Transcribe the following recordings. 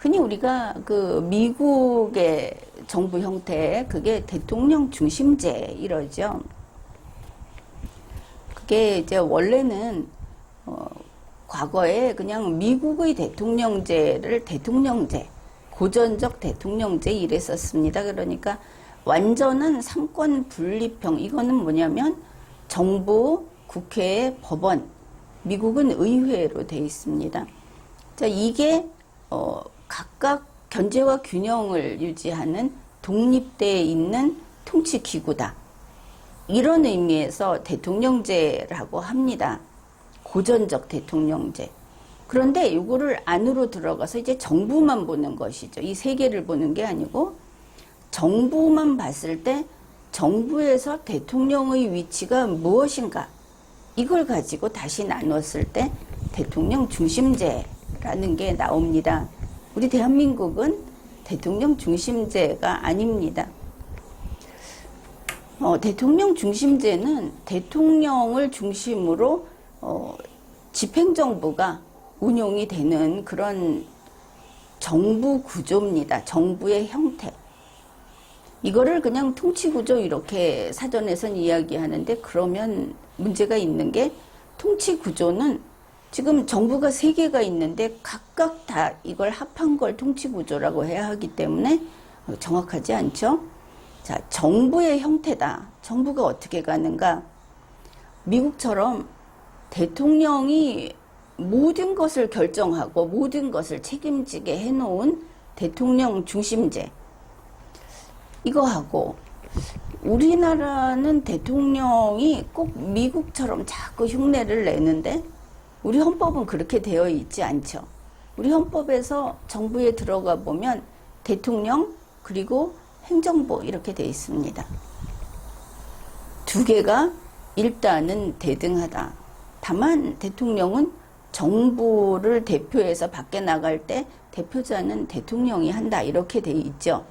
흔히 우리가 그 미국의 정부 형태, 그게 대통령 중심제 이러죠. 그게 이제 원래는 과거에 그냥 미국의 대통령제를 대통령제, 고전적 대통령제 이랬었습니다. 그러니까 완전한 상권 분립형, 이거는 뭐냐면 정부, 국회, 법원, 미국은 의회로 돼 있습니다. 자, 이게 각각 견제와 균형을 유지하는 독립되어 있는 통치기구다. 이런 의미에서 대통령제라고 합니다. 고전적 대통령제. 그런데 이거를 안으로 들어가서 이제 정부만 보는 것이죠. 이 세계를 보는 게 아니고 정부만 봤을 때 정부에서 대통령의 위치가 무엇인가, 이걸 가지고 다시 나눴을 때 대통령 중심제라는 게 나옵니다. 우리 대한민국은 대통령 중심제가 아닙니다. 대통령 중심제는 대통령을 중심으로 집행정부가 운용이 되는 그런 정부 구조입니다. 정부의 형태. 이거를 그냥 통치구조 이렇게 사전에선 이야기하는데, 그러면 문제가 있는 게, 통치구조는 지금 정부가 3개가 있는데 각각 다 이걸 합한 걸 통치구조라고 해야 하기 때문에 정확하지 않죠. 자, 정부의 형태다. 정부가 어떻게 가는가? 미국처럼 대통령이 모든 것을 결정하고 모든 것을 책임지게 해놓은 대통령 중심제, 이거하고 우리나라는 대통령이 꼭 미국처럼 자꾸 흉내를 내는데 우리 헌법은 그렇게 되어 있지 않죠. 우리 헌법에서 정부에 들어가 보면 대통령 그리고 행정부 이렇게 되어 있습니다. 2개가 일단은 대등하다. 다만 대통령은 정부를 대표해서 밖에 나갈 때 대표자는 대통령이 한다, 이렇게 되어 있죠.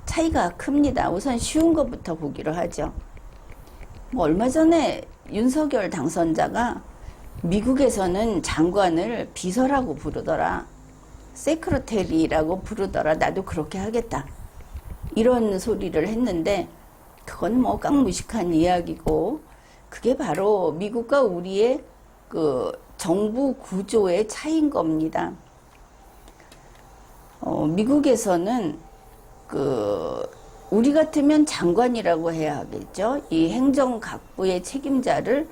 차이가 큽니다. 우선 쉬운 것부터 보기로 하죠. 얼마 전에 윤석열 당선자가 미국에서는 장관을 비서라고 부르더라, 세크러테리라고 부르더라, 나도 그렇게 하겠다, 이런 소리를 했는데, 그건 뭐 깡무식한 이야기고, 그게 바로 미국과 우리의 그 정부 구조의 차이인 겁니다. 미국에서는 우리 같으면 장관이라고 해야 하겠죠. 이 행정각부의 책임자를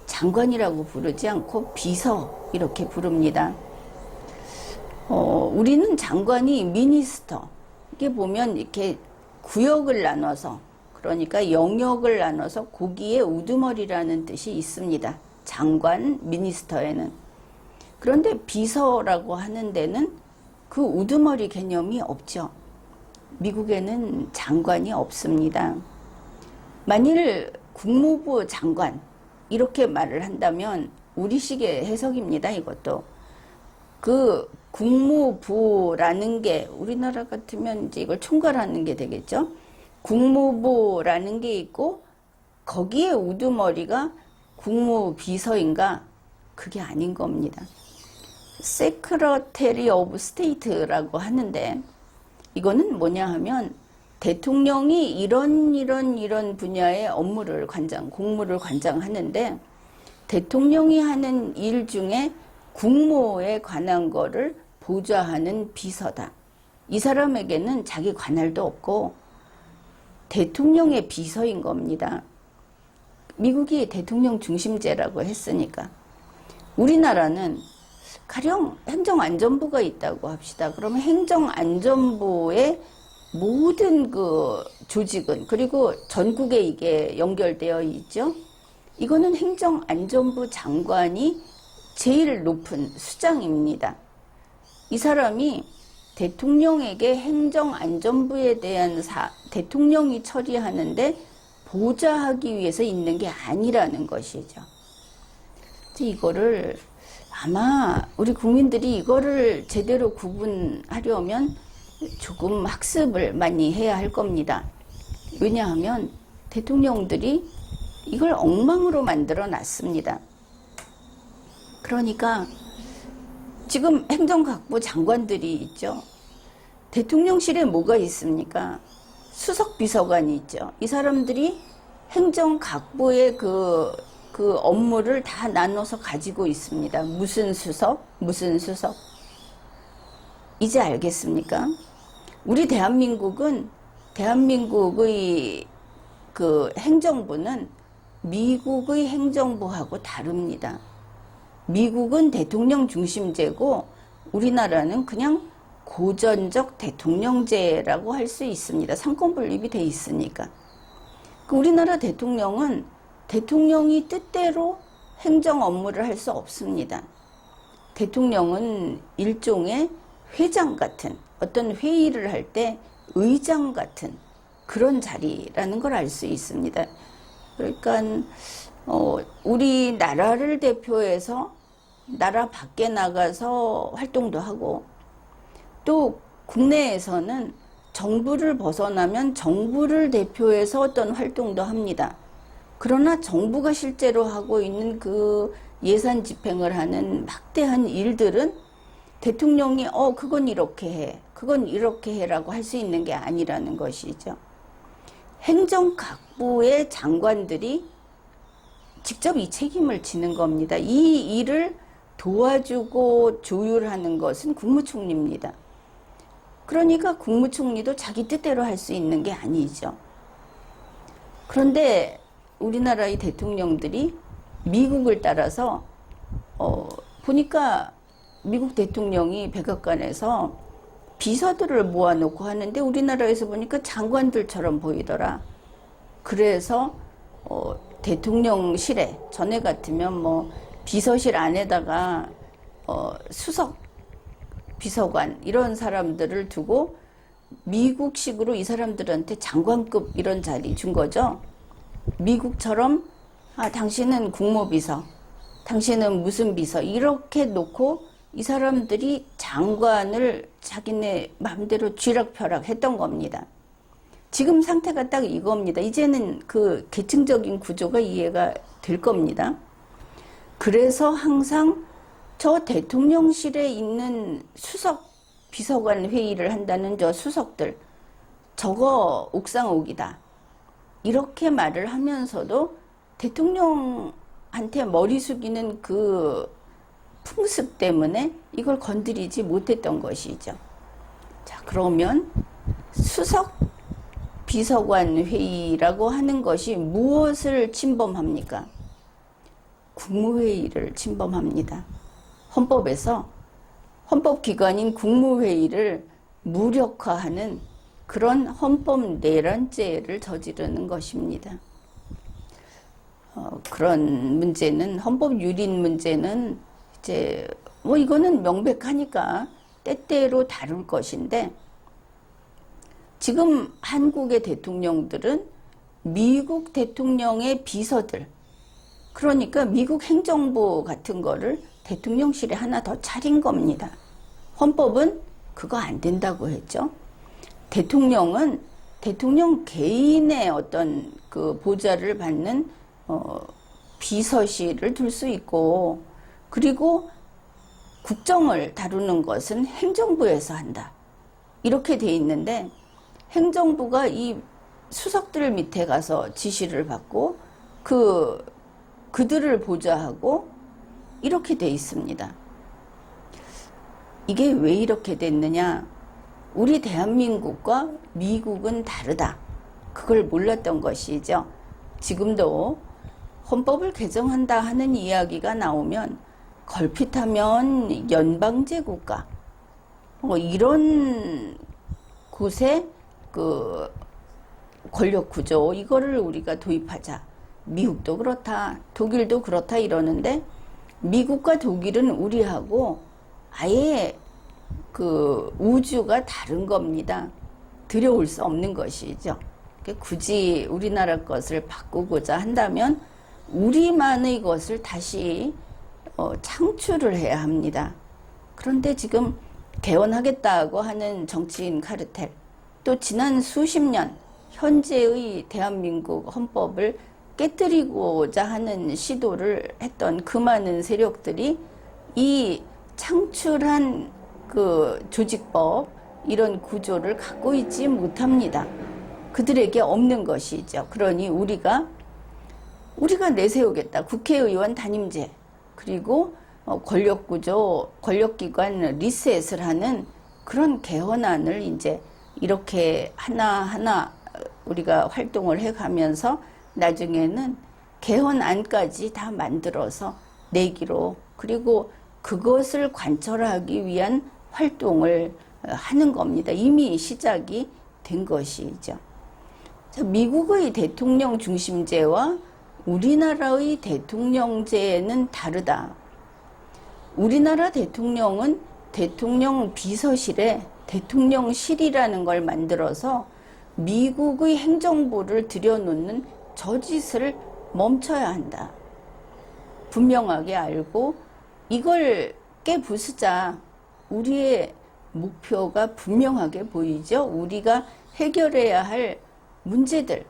장관이라고 부르지 않고 비서 이렇게 부릅니다. 우리는 장관이 미니스터, 이게 보면 이렇게 구역을 나눠서, 그러니까 영역을 나눠서 고기의 우두머리라는 뜻이 있습니다. 장관, 미니스터에는. 그런데 비서라고 하는 데는 그 우두머리 개념이 없죠. 미국에는 장관이 없습니다. 만일 국무부 장관 이렇게 말을 한다면 우리식의 해석입니다. 이것도 그 국무부라는 게, 우리나라 같으면 이제 이걸 총괄하는 게 되겠죠. 국무부라는 게 있고 거기에 우두머리가 국무비서인가? 그게 아닌 겁니다. 세크러테리 오브 스테이트라고 하는데, 이거는 뭐냐 하면 대통령이 이런 분야의 업무를 공무를 관장하는데, 대통령이 하는 일 중에 국무에 관한 거를 보좌하는 비서다. 이 사람에게는 자기 관할도 없고 대통령의 비서인 겁니다. 미국이 대통령 중심제라고 했으니까. 우리나라는 가령 행정안전부가 있다고 합시다. 그러면 행정안전부의 모든 그 조직은, 그리고 전국에 이게 연결되어 있죠. 이거는 행정안전부 장관이 제일 높은 수장입니다. 이 사람이 대통령에게 행정안전부에 대한 대통령이 처리하는데 보좌하기 위해서 있는 게 아니라는 것이죠. 이거를 아마 우리 국민들이 이거를 제대로 구분하려면 조금 학습을 많이 해야 할 겁니다. 왜냐하면 대통령들이 이걸 엉망으로 만들어 놨습니다. 그러니까 지금 행정각부 장관들이 있죠. 대통령실에 뭐가 있습니까? 수석비서관이 있죠. 이 사람들이 행정각부의 그 업무를 다 나눠서 가지고 있습니다. 무슨 수석, 무슨 수석. 이제 알겠습니까? 우리 대한민국의 그 행정부는 미국의 행정부하고 다릅니다. 미국은 대통령 중심제고 우리나라는 그냥 고전적 대통령제라고 할 수 있습니다. 삼권분립이 돼 있으니까. 우리나라 대통령은 대통령이 뜻대로 행정 업무를 할 수 없습니다. 대통령은 일종의 회장 같은, 어떤 회의를 할 때 의장 같은 그런 자리라는 걸 알 수 있습니다. 그러니까 우리나라를 대표해서 나라 밖에 나가서 활동도 하고, 또 국내에서는 정부를 벗어나면 정부를 대표해서 어떤 활동도 합니다. 그러나 정부가 실제로 하고 있는 그 예산 집행을 하는 막대한 일들은 대통령이 그건 이렇게 해, 그건 이렇게 해라고 할 수 있는 게 아니라는 것이죠. 행정각부의 장관들이 직접 이 책임을 지는 겁니다. 이 일을 도와주고 조율하는 것은 국무총리입니다. 그러니까 국무총리도 자기 뜻대로 할 수 있는 게 아니죠. 그런데 우리나라의 대통령들이 미국을 따라서 보니까 미국 대통령이 백악관에서 비서들을 모아놓고 하는데 우리나라에서 보니까 장관들처럼 보이더라. 그래서 대통령실에 전에 같으면 뭐 비서실 안에다가 수석 비서관 이런 사람들을 두고 미국식으로 이 사람들한테 장관급 이런 자리 준 거죠. 미국처럼 당신은 국무비서, 당신은 무슨 비서 이렇게 놓고 이 사람들이 장관을 자기네 마음대로 쥐락펴락 했던 겁니다. 지금 상태가 딱 이겁니다. 이제는 그 계층적인 구조가 이해가 될 겁니다. 그래서 항상 저 대통령실에 있는 수석 비서관 회의를 한다는 저 수석들, 저거 옥상옥이다. 이렇게 말을 하면서도 대통령한테 머리 숙이는 그 풍습 때문에 이걸 건드리지 못했던 것이죠. 자, 그러면 수석 비서관 회의라고 하는 것이 무엇을 침범합니까? 국무회의를 침범합니다. 헌법에서 헌법기관인 국무회의를 무력화하는 그런 헌법 내란죄를 저지르는 것입니다. 그런 문제는, 헌법 유린 문제는 이제 뭐 이거는 명백하니까 때때로 다룰 것인데, 지금 한국의 대통령들은 미국 대통령의 비서들, 그러니까 미국 행정부 같은 거를 대통령실에 하나 더 차린 겁니다. 헌법은 그거 안 된다고 했죠. 대통령은 대통령 개인의 어떤 그 보좌를 받는 비서실을 둘 수 있고, 그리고 국정을 다루는 것은 행정부에서 한다. 이렇게 돼 있는데 행정부가 이 수석들 밑에 가서 지시를 받고 그들을 보좌하고 이렇게 돼 있습니다. 이게 왜 이렇게 됐느냐? 우리 대한민국과 미국은 다르다. 그걸 몰랐던 것이죠. 지금도 헌법을 개정한다 하는 이야기가 나오면 걸핏하면 연방제 국가 이런 곳에 그 권력 구조 이거를 우리가 도입하자. 미국도 그렇다, 독일도 그렇다 이러는데 미국과 독일은 우리하고 아예 그 우주가 다른 겁니다. 들여올 수 없는 것이죠. 굳이 우리나라 것을 바꾸고자 한다면 우리만의 것을 다시 창출을 해야 합니다. 그런데 지금 개헌하겠다고 하는 정치인 카르텔, 또 지난 수십 년 현재의 대한민국 헌법을 깨뜨리고자 하는 시도를 했던 그 많은 세력들이 이 창출한 그 조직법, 이런 구조를 갖고 있지 못합니다. 그들에게 없는 것이죠. 그러니 우리가 내세우겠다. 국회의원 단임제, 그리고 권력구조, 권력기관 리셋을 하는 그런 개헌안을 이제 이렇게 하나하나 우리가 활동을 해가면서 나중에는 개헌안까지 다 만들어서 내기로, 그리고 그것을 관철하기 위한 활동을 하는 겁니다. 이미 시작이 된 것이죠. 미국의 대통령 중심제와 우리나라의 대통령제는 다르다. 우리나라 대통령은 대통령 비서실에 대통령실이라는 걸 만들어서 미국의 행정부를 들여놓는 저짓을 멈춰야 한다. 분명하게 알고 이걸 깨부수자. 우리의 목표가 분명하게 보이죠. 우리가 해결해야 할 문제들,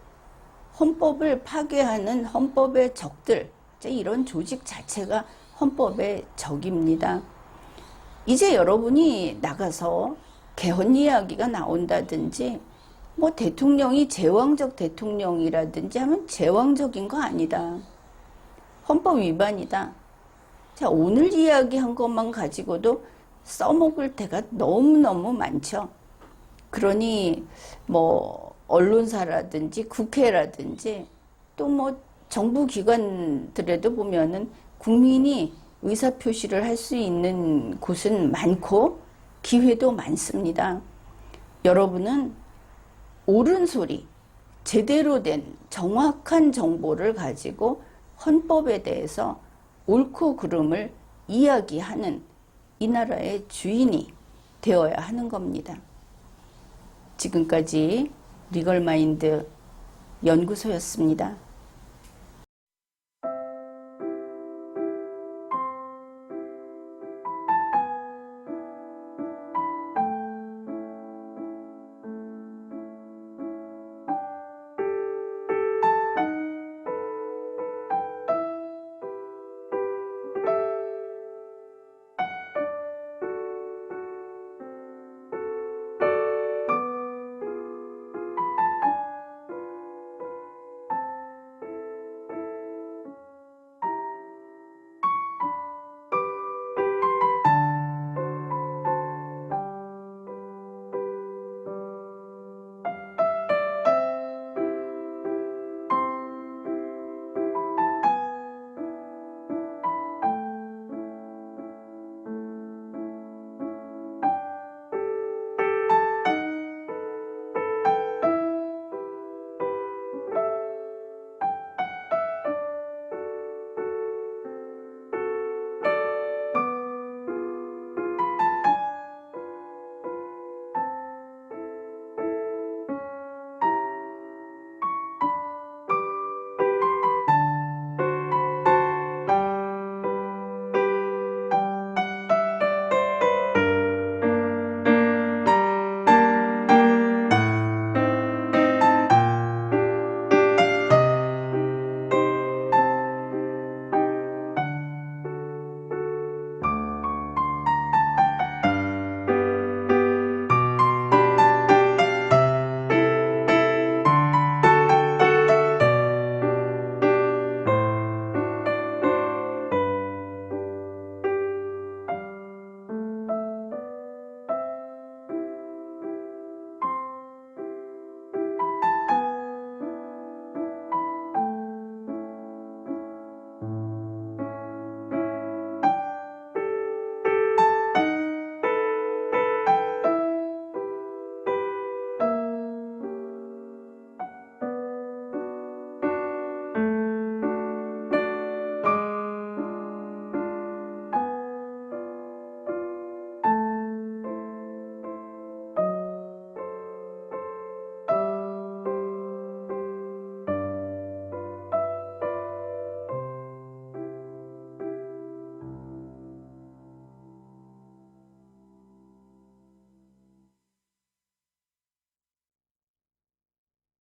헌법을 파괴하는 헌법의 적들, 이런 조직 자체가 헌법의 적입니다. 이제 여러분이 나가서 개헌 이야기가 나온다든지 뭐 대통령이 제왕적 대통령이라든지 하면 제왕적인 거 아니다. 헌법 위반이다. 자, 오늘 이야기한 것만 가지고도 써먹을 때가 너무너무 많죠. 그러니 뭐 언론사라든지 국회라든지 또 뭐 정부 기관들에도 보면은 국민이 의사표시를 할 수 있는 곳은 많고 기회도 많습니다. 여러분은 옳은 소리, 제대로 된 정확한 정보를 가지고 헌법에 대해서 옳고 그름을 이야기하는 이 나라의 주인이 되어야 하는 겁니다. 지금까지 리걸마인드 연구소였습니다.